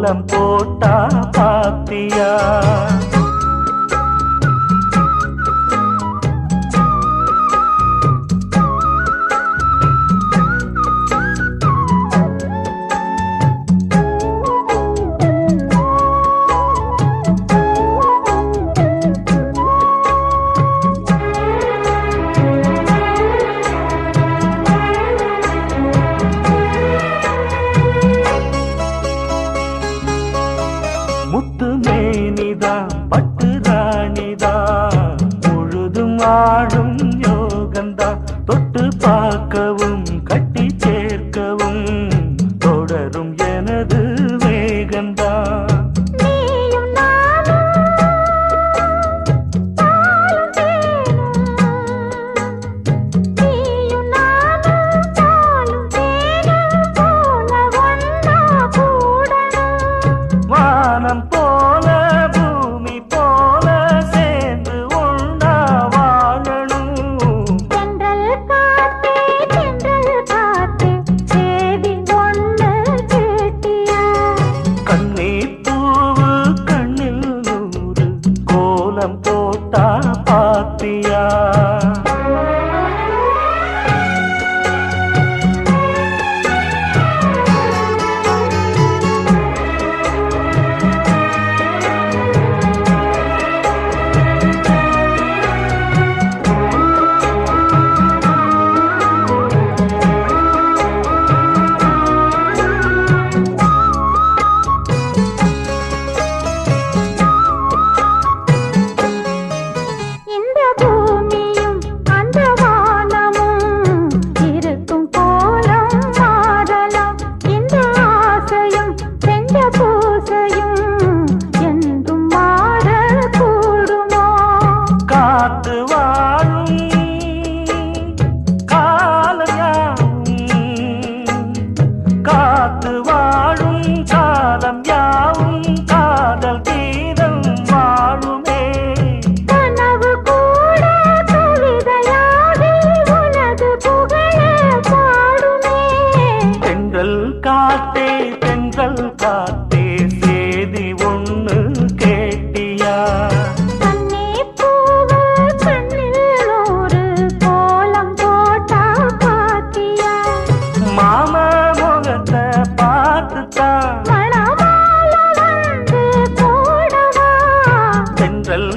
கோலம் போட்டா பாத்தியா? முத்து மேனிதா பட்டு ராணிதா முழுதும் ஆடும் யோகந்தா தொட்டு பார்க்கவும் கட்டி சேர்க்கவும் தொடரும் எனது வேகந்தா. வானம் போல பூமி போல சேர்ந்து உண்டா வாழணும். தென்றல் காத்தே சேதி ஒண்ணு கேட்டியா? கண்ணீர் பூவு கண்ணில் நூறு கோலம் போட்டா பாத்தியா? இந்த பூமியும் அந்த வானமும் இருக்கும் கோலம் மாறலாம். இந்த ஆசையும் செஞ்ச பூசையும் என்றும் மாறக்கூடுமோ? காத்து வாழும் காலம் காத்து வாழும் காலம் யாவும் காதல் கீதம் வாழுமே. கனவு கூட கவிதையாகி உனது புகழ பாடுமே. தென்றல் காத்தே சேதி ஒண்ணு கேட்டியா? கண்ணே பூவு கண்ணில் ஒரு கோலம் போட்டா பாத்தியா? மாம முகத்தை பார்த்துத்தான் மணமால வந்து போடவா? தென்றல்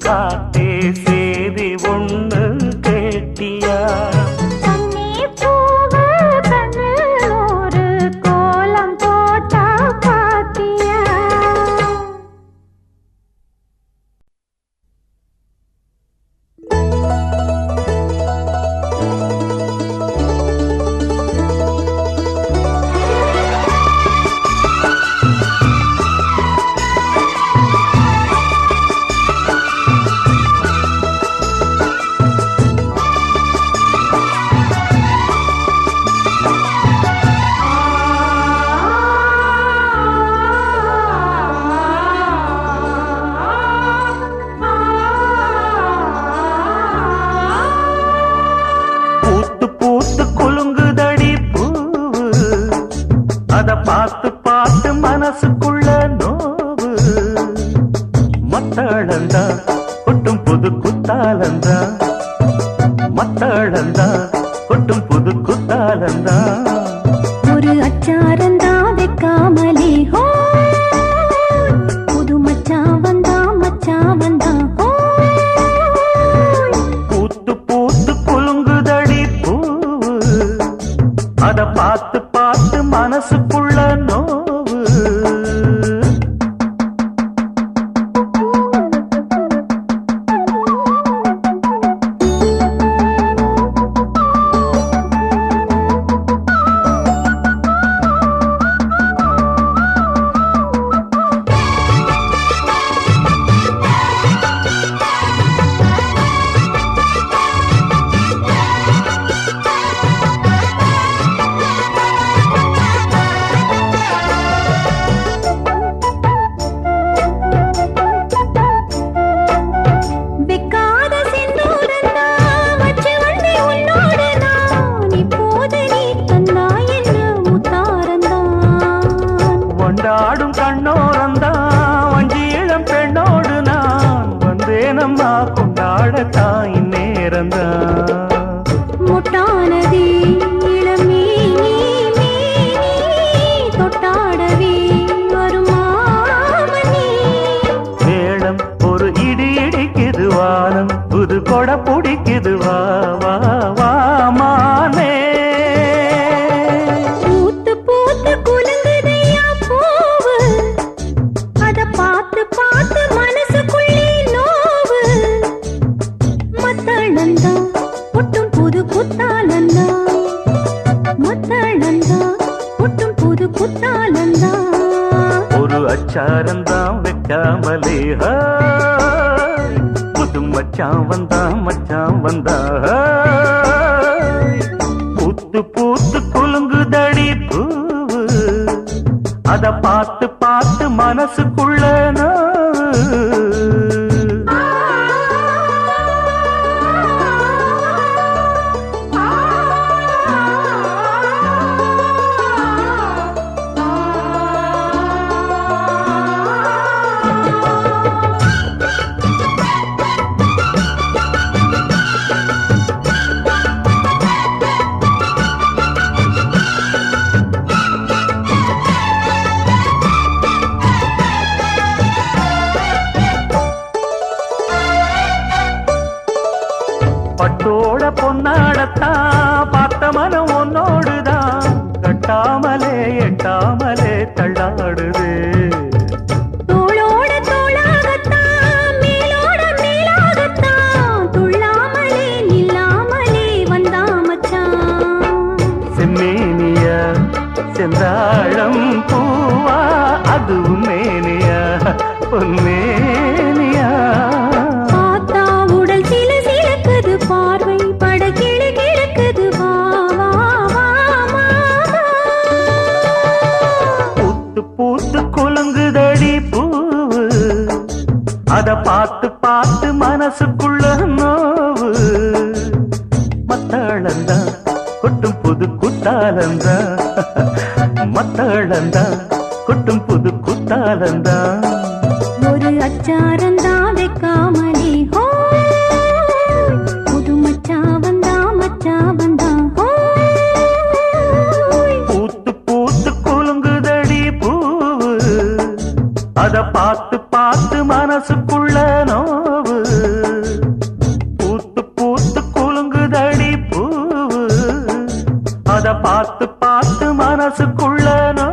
காத்தே சேதி ஒண்ணு கேட்டியா? கண்ணே பூவு கண்ணில் ஒரு கோலம் போட்டா பாத்தியா? பூத்து பூத்து குலுங்குதடி பூவு அத பார்த்து பார்த்து மனசுக்குள்ள நோவு. மத்தளந்தா கொட்டும் புது குத்தாலந்தா மத்தளந்தா கொட்டும் புது குத்தாலந்தா. ஒரு அச்சாரந்தா வைக்காமலே ஹோ புது மச்சான் வந்தா ஹோ. பூத்து பூத்து குலுங்குதடி பூவு அத பார்த்து பார்த்து மனசுக்குள்ள நோவு. ஆனதே இளமே நீ தொட்டாடவே வருமாமணி மேளம் ஒரு இடி இடிக்குது வானம் புது கொடை பிடிக்குது வா வா வா மானே பூத்து பூத்து குலுங்குதையா பூவு அத பார்த்து பார்த்து மனசுக்குள்ளே நோவு மத்தளந்தா ஒட்டும் புது குத்தாலந்தா மத்தளந்தா ஒட்டும் புது குத்தாலந்தா ஒரு அச்சாரந்தான் வைக்காமலே புது மச்சான் வந்தா பூத்து பூத்து குலுங்குதடி பூவு அத பார்த்து பார்த்து மனசுக்குள்ள பட்டோட பொன்னாடத்தான் பார்த்த மனம் உன்னோடுதான் கட்டாமலே எட்டாமலே தள்ளாடுது தோளோட தோளாகத்தான் மேலோட மேலாகத்தான் துள்ளாமலே நில்லாமலே வந்தா மச்சான் செம்மேனியா செந்தாழம் பூவா அதுவும் மேனியா பொன்மேனியா பார்த்தா உடல் சில சிலக்குது பார்வை பட கிளு கிழக்குது வா வா வா மாமா பூத்து பூத்து குலுங்குதடி பூவு அத பார்த்து பார்த்து மனசுக்குள்ள நோவு மத்தாளந்தா கொட்டும் புது குத்தாலந்தா மத்தாளந்தா கொட்டும் புது குத்தாலந்தா ஒரு அச்சாரந்தா வைக்காமலே ஹோ புது மச்சா வந்தா ஹோ பூத்து பூத்து குலுங்குதடி பூவு அத பார்த்து பார்த்து மனசுக்குள்ள நோவு பூத்து பூத்து குலுங்குதடி பூவு அத பார்த்து பார்த்து மனசுக்குள்ள நோவு